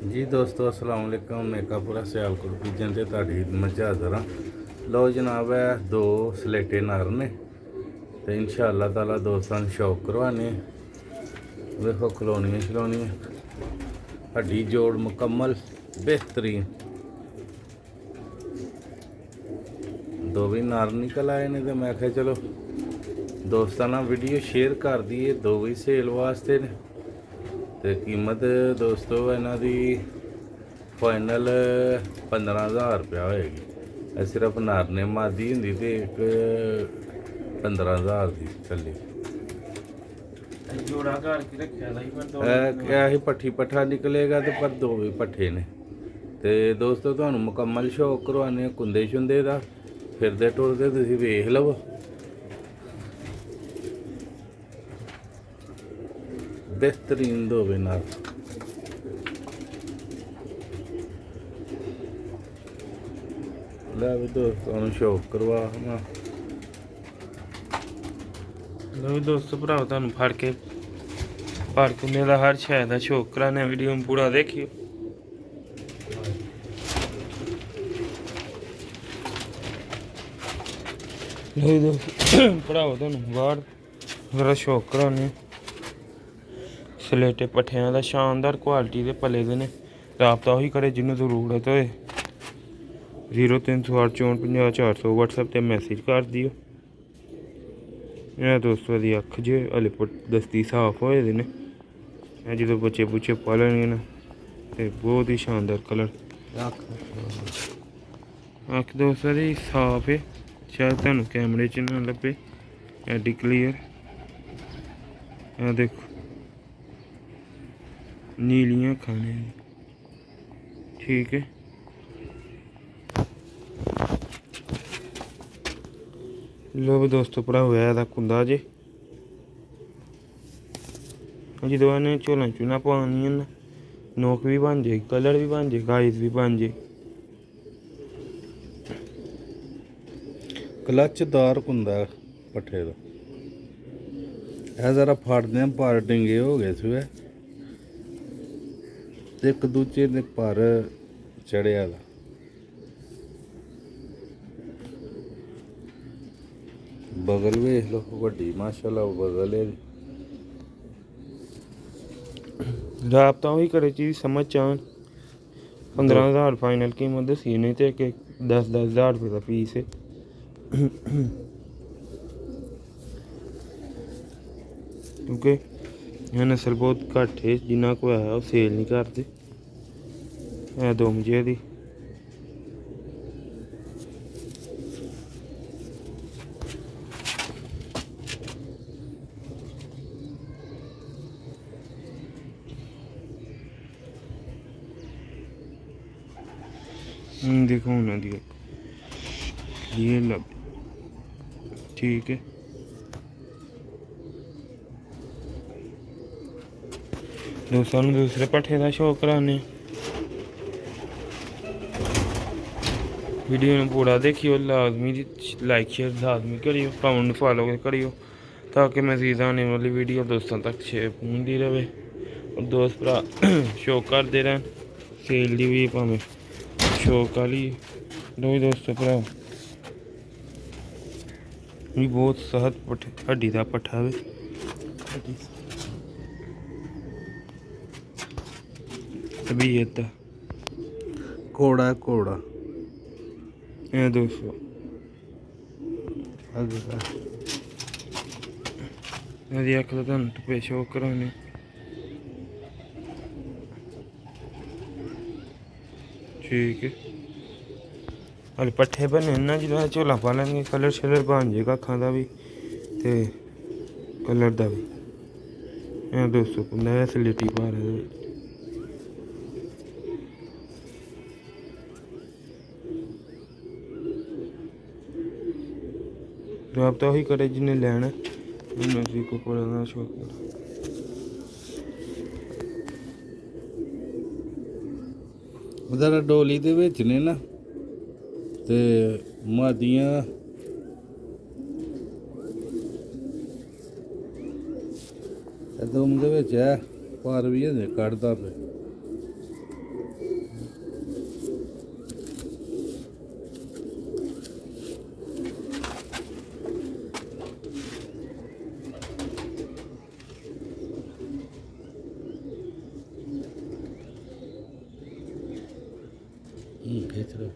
जी दोस्तों अस्सलाम वालेकुम। मेकापुरा सियालकोट पीजन से तुहाडी खिदमत च हाज़र हाँ। लो जनाब है दो सलेटे नर ने तो इंशाअल्लाह ताला दोस्तां शौक करवाने। देखो खलोनियां शलोनियां हड्डी जोड़ मुकम्मल बेहतरीन दो भी नर निकल आए ने तो मैं आख्या चलो दोस्तां नाल वीडियो शेयर कर दीए। दो भी सेल वास्ते ने तो कीमत दोस्तों इन्हां दी फाइनल 15,000 रुपया होएगी। सिर्फ नर ने मादी हुंदी ते एक 15,000 दी थल्ले जोड़ा घर की रखा था पर दो क्या ही पट्ठी पट्ठा निकलेगा तो पर दो भी पट्ठे ने ते दोस्तों तुहानू मुकम्मल शौक करवाने कुंदे शुंदे दा फिरदे टुरदे तुसीं वेख लवो। बेहतरीन दो भी नर लै भी दोस्तों शौक करवा ना लो दोस्तों भराओ तुहानू फड़ के पर कुंदे दा हर शय दा शौक कराने वीडियो में पूरा देखियो। लो दोस्तों भराओ तुहानू बाहर जरा शौक कराने सलेटे पट्ठियां दा शानदार क्वालिटी दे पले दे ने। राबता उही करे जिन्नू जरूरत होए 0364 WhatsApp ते मैसेज कर दियो। दोस्तों दी अख जे हले दस्ती साफ होए दे ने जो बच्चे बुच्चे पालने न ते बहुत ही शानदार कलर अख दोस्तों दी साफ है शायद तुहानू कैमरे च ना लब्भे एडी क्लीयर। देखो नीलियां खाने ठीक है। लो भी दोस्तों भरा हुआ कुंदा जे जो इन्हें झोला झूला पानियां न नोक भी बन जाए कलर भी बन जाए गाइस भी बन जाए। क्लचदार कुंदा पट्ठे दा ਇਹ ਜ਼ਰਾ ਫੜਦੇ ਪਰ ਡਿੰਗੇ ਹੋ ਗਏ ਸੂਏ ਤੇ ਇੱਕ ਦੂਜੇ ਦੇ ਪਰ ਚੜਿਆ ਦਾ ਬਗਲ ਵੇਖ ਲੋ ਵੱਡੀ ਮਾਸ਼ਾਅੱਲਾ ਬਗਲ ਹੈ। राबता ही करे चीज समझ चाहन 15,000 फाइनल कीमत दसी नहीं तो कि 10,000 रुपये का पीस है। क्योंकि यह नस्ल बहुत घट है जिन्ना को है वो सेल नहीं करते है दो मुझे दी देखो उन्होंने ये लग ठीक है। दोस्तों दूसरे पट्ठे का शौक कराने वीडियो में पूरा देखियो लाजमी लाइक शेयर लाजमी करियो कमेंट फॉलो करियो ताकि मज़ीद आने वाली वीडियो दोस्तों तक शेयर पहुँचती रहे और दोस्त भरा शौक करते रहन सेल की भी भावें शौक वाली दो दोस्तों भरा भी बहुत सहत हड्डी का पट्ठा है तबीयत घोड़ा घोड़ा दोस्तों अख तो तुम टप्पे शौक कराने ठीक है। हल पट्ठे बने ना जो झोला पा लेंगे कलर शलर बन जाएगा अखा का भी तो कलर का भी दोस्तों कुंदा सलेटी पा रहे राबता ही करे जिन्हें लैना उन्हें को पढ़ना शौक उधर डोली दे विच ने ना ते मादियां दम दे विच है पर भी हजे कढ़दा पे ਖਿੱਚ ਲਓ।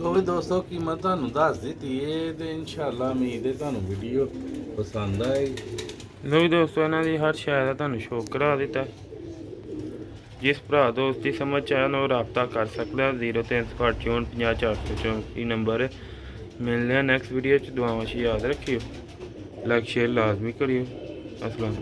ਉਹ ਵੀ ਦੋਸਤੋ ਕੀਮਤ ਤੁਹਾਨੂੰ ਦੱਸ ਦਿੱਤੀ ਏ ਤੇ ਇਨਸ਼ਾਅੱਲਾ ਉਮੀਦ ਹੈ ਤੁਹਾਨੂੰ ਵੀਡੀਓ ਪਸੰਦ ਆਏ। ਲੋ ਵੀ ਦੋਸਤੋ ਇਹਨਾਂ ਦੀ ਹਰ ਸ਼ਾਇਦ ਦਾ ਤੁਹਾਨੂੰ ਸ਼ੌਕ ਕਰਾ ਦਿੱਤਾ। ਜਿਸ ਭਰਾ ਦੋਸਤ ਦੀ ਸਮਝ ਆਇਆ ਨਾ ਉਹ ਰਾਬਤਾ ਕਰ ਸਕਦਾ। 0364500434 ਨੰਬਰ। ਮਿਲਦੇ ਆ ਨੈਕਸਟ ਵੀਡੀਓ ਚ। ਦੁਆਵਾਂ 'ਚ ਯਾਦ ਰੱਖਿਓ। ਲਾਈਕ ਸ਼ੇਅਰ ਲਾਜ਼ਮੀ ਕਰਿਓ। ਅਸਲਾਮ।